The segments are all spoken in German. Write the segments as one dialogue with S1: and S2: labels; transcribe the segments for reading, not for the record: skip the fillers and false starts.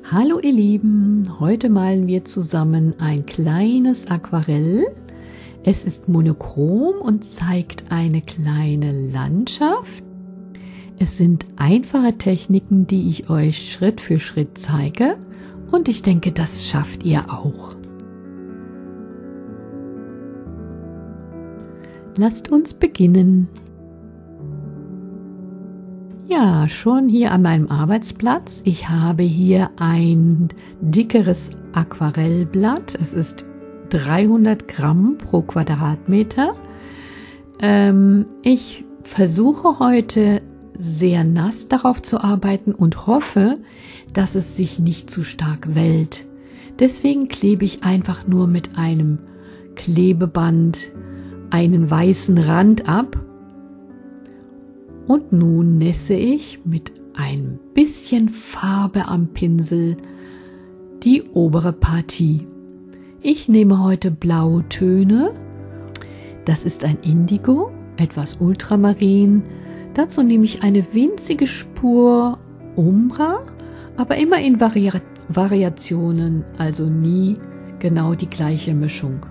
S1: Hallo ihr Lieben, heute malen wir zusammen ein kleines Aquarell. Es ist monochrom und zeigt eine kleine Landschaft. Es sind einfache Techniken, die ich euch Schritt für Schritt zeige und ich denke, das schafft ihr auch. Lasst uns beginnen. Ja, schon hier an meinem Arbeitsplatz. Ich habe hier ein dickeres Aquarellblatt. Es ist 300 Gramm pro Quadratmeter. Ich versuche heute sehr nass darauf zu arbeiten und hoffe, dass es sich nicht zu stark wellt. Deswegen klebe ich einfach nur mit einem Klebeband einen weißen Rand ab. Und nun nässe ich mit ein bisschen Farbe am Pinsel die obere Partie. Ich nehme heute blaue Töne. Das ist ein Indigo, etwas Ultramarin. Dazu nehme ich eine winzige Spur Umbra, aber immer in Variationen, also nie genau die gleiche Mischung.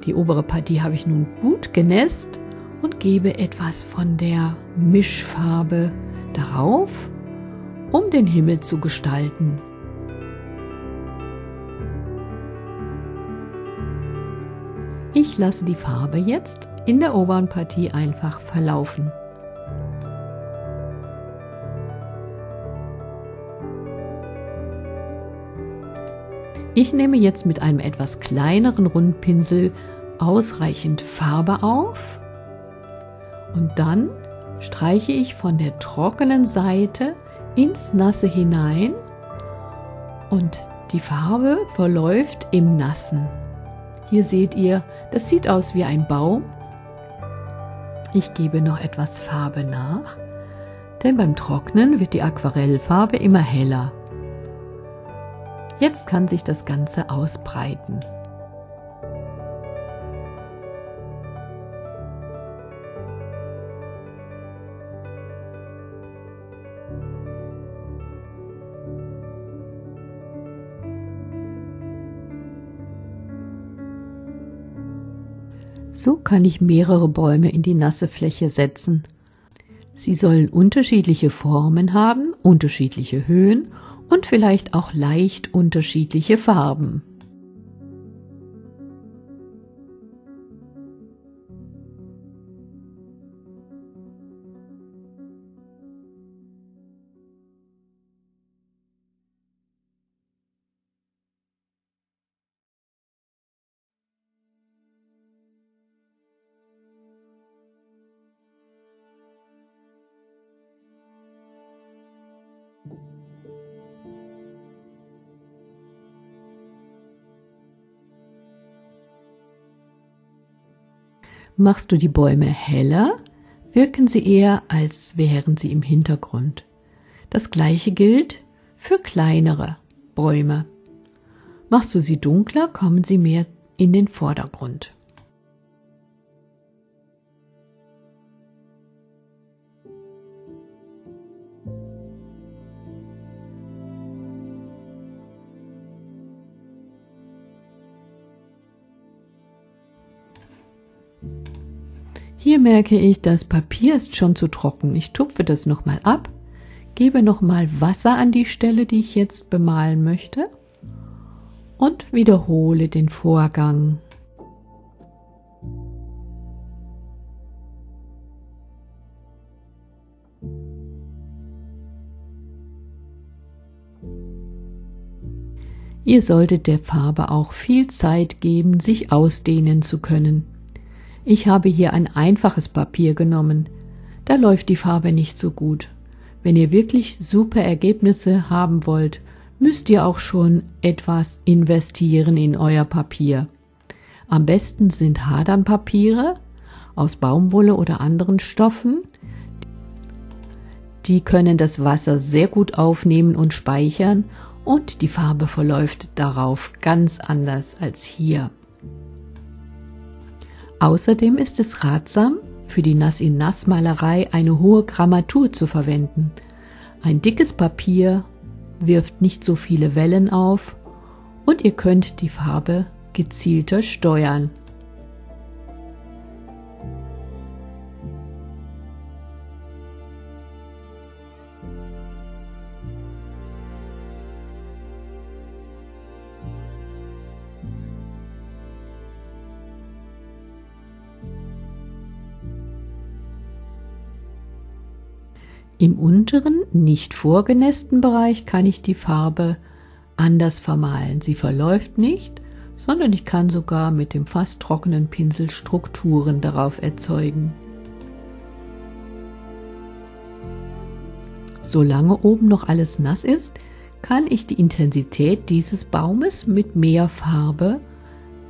S1: Die obere Partie habe ich nun gut genässt und gebe etwas von der Mischfarbe darauf, um den Himmel zu gestalten. Ich lasse die Farbe jetzt in der oberen Partie einfach verlaufen. Ich nehme jetzt mit einem etwas kleineren Rundpinsel ausreichend Farbe auf. Und dann streiche ich von der trockenen Seite ins Nasse hinein und die Farbe verläuft im Nassen. Hier seht ihr, das sieht aus wie ein Baum. Ich gebe noch etwas Farbe nach, denn beim Trocknen wird die Aquarellfarbe immer heller. Jetzt kann sich das Ganze ausbreiten. So kann ich mehrere Bäume in die nasse Fläche setzen. Sie sollen unterschiedliche Formen haben, unterschiedliche Höhen und vielleicht auch leicht unterschiedliche Farben. Machst du die Bäume heller, wirken sie eher, als wären sie im Hintergrund. Das gleiche gilt für kleinere Bäume. Machst du sie dunkler, kommen sie mehr in den Vordergrund. Hier merke ich, das Papier ist schon zu trocken. Ich tupfe das nochmal ab, gebe nochmal Wasser an die Stelle, die ich jetzt bemalen möchte und wiederhole den Vorgang. Ihr solltet der Farbe auch viel Zeit geben, sich ausdehnen zu können. Ich habe hier ein einfaches Papier genommen, da läuft die Farbe nicht so gut. Wenn ihr wirklich super Ergebnisse haben wollt, müsst ihr auch schon etwas investieren in euer Papier. Am besten sind Hadernpapiere aus Baumwolle oder anderen Stoffen. Die können das Wasser sehr gut aufnehmen und speichern und die Farbe verläuft darauf ganz anders als hier. Außerdem ist es ratsam, für die Nass-in-Nass-Malerei eine hohe Grammatur zu verwenden. Ein dickes Papier wirft nicht so viele Wellen auf und ihr könnt die Farbe gezielter steuern. Im unteren, nicht vorgenässten Bereich kann ich die Farbe anders vermalen. Sie verläuft nicht, sondern ich kann sogar mit dem fast trockenen Pinsel Strukturen darauf erzeugen. Solange oben noch alles nass ist, kann ich die Intensität dieses Baumes mit mehr Farbe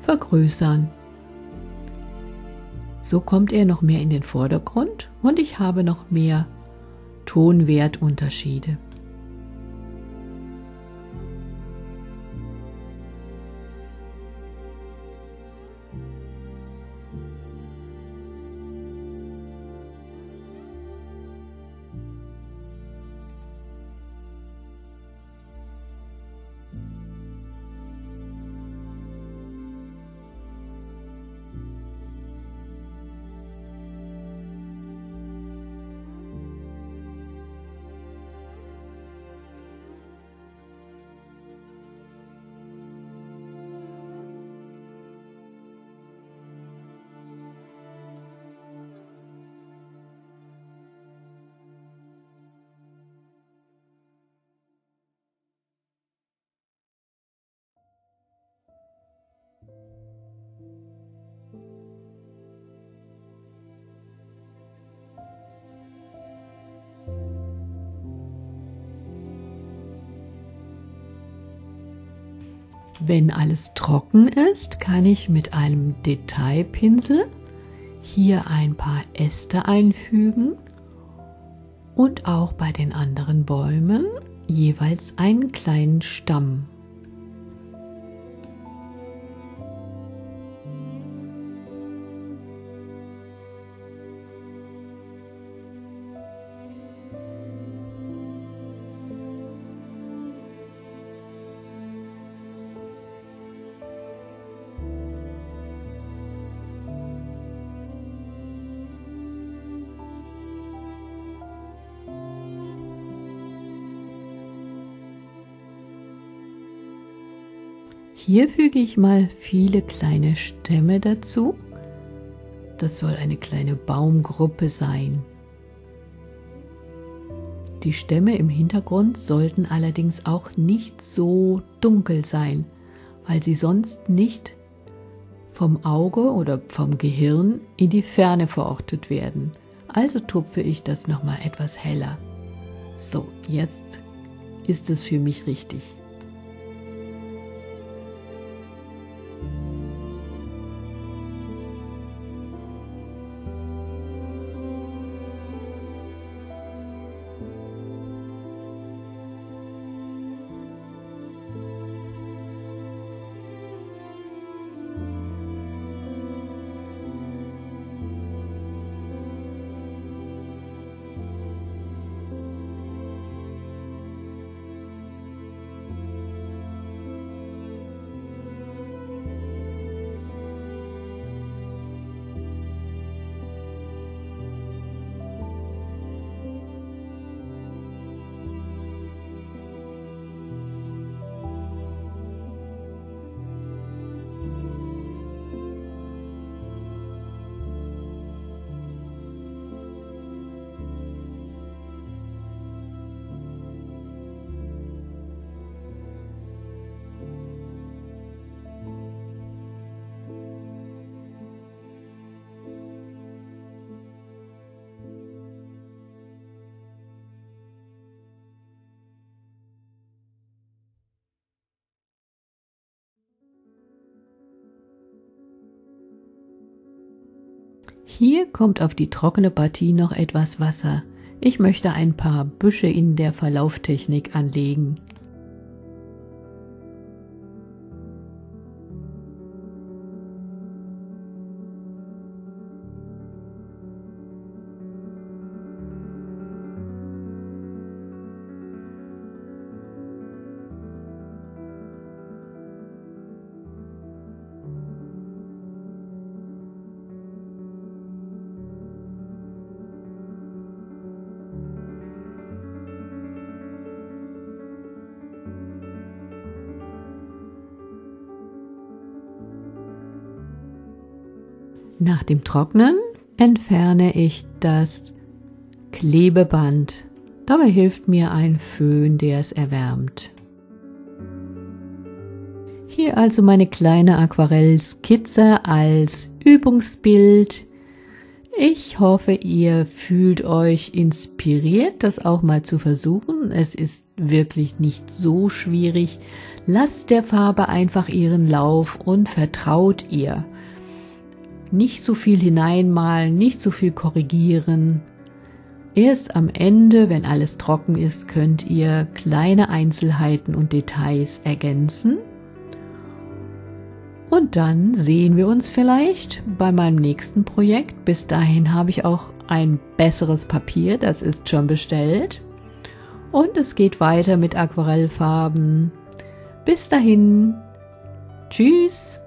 S1: vergrößern. So kommt er noch mehr in den Vordergrund und ich habe noch mehr Tonwertunterschiede. Wenn alles trocken ist, kann ich mit einem Detailpinsel hier ein paar Äste einfügen und auch bei den anderen Bäumen jeweils einen kleinen Stamm. Hier füge ich mal viele kleine Stämme dazu. Das soll eine kleine Baumgruppe sein. Die Stämme im Hintergrund sollten allerdings auch nicht so dunkel sein, weil sie sonst nicht vom Auge oder vom Gehirn in die Ferne verortet werden. Also tupfe ich das nochmal etwas heller. So, jetzt ist es für mich richtig. Hier kommt auf die trockene Partie noch etwas Wasser. Ich möchte ein paar Büsche in der Verlauftechnik anlegen. Nach dem Trocknen entferne ich das Klebeband. Dabei hilft mir ein Föhn, der es erwärmt. Hier also meine kleine Aquarellskizze als Übungsbild. Ich hoffe, ihr fühlt euch inspiriert, das auch mal zu versuchen. Es ist wirklich nicht so schwierig. Lasst der Farbe einfach ihren Lauf und vertraut ihr. Nicht zu viel hineinmalen, nicht zu viel korrigieren. Erst am Ende, wenn alles trocken ist, könnt ihr kleine Einzelheiten und Details ergänzen. Und dann sehen wir uns vielleicht bei meinem nächsten Projekt. Bis dahin habe ich auch ein besseres Papier, das ist schon bestellt. Und es geht weiter mit Aquarellfarben. Bis dahin. Tschüss.